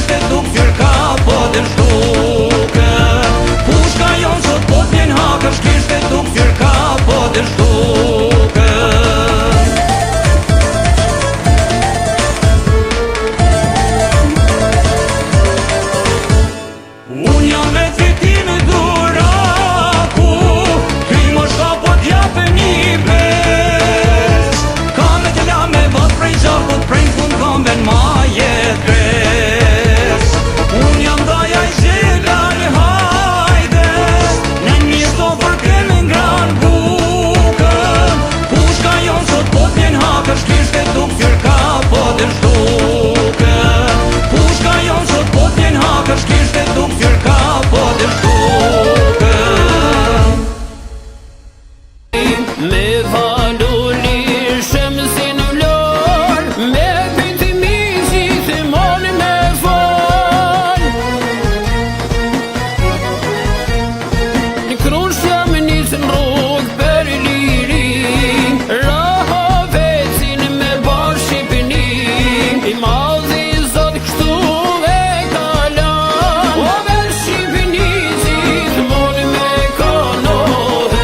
kishte duk fyrka po dhe shtuke. Pushka jon qot po t'vjen hakësh, kishte duk fyrka po dhe shtuke. Unë jam me fitime duraku, ty më shka po t'jape një pes. Ka me t'la me vat prej gjakut, prej fund komben ma jetres. Unë jam daja i zhegal hajde, në një sto për keme ngran bukën. Pushka jon qot po t'vjen hakësh, kishte duk fyrka po dhe shtuke. Pushka jon qot po t'vjen hakësh, kishte duk fyrka po dhe shtuke. Me valuli shemsin vlor, me piti miqi thimon me fol. Në krush jam nisën rrug për liri, raha vecin me bash Shqipni. I madhi zot kështu e kalan, o vel Shqipni thimon me kanohet.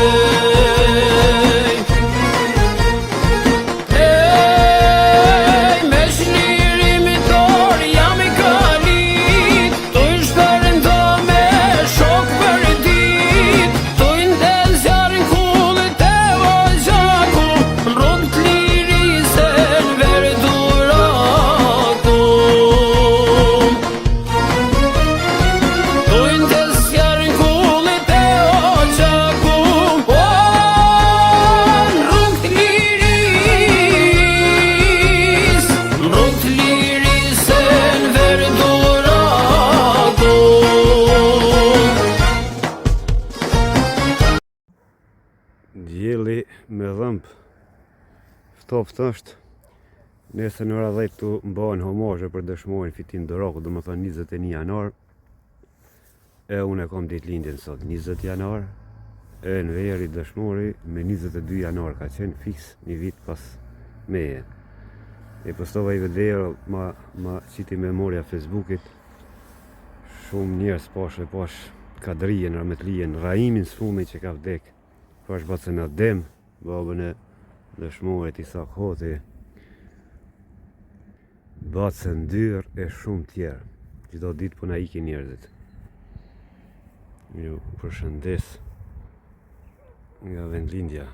Dielli me dhëmp ftoft është. Nesër në ora 10 tu mbahen homazhe për dëshmorin fitim Doraku, do më thënë 21 janar. E unë e kom ditëlindjen sot 20 janar. E në veri dëshmori me 22 janar ka qenë fiks një vit pas meje. E postova i video ma qiti memoria Facebookit. Shumë njerës pash Kadrien, Rahmetlien, Raimin Sfumi që ka vdek. Pash Bacën Adem, babën e dëshmorit Isak Hoti, Bacën Dyr e shumë tjerë. Çdo ditë po na ikin njerëzit. Ju përshëndes nga vendlindja.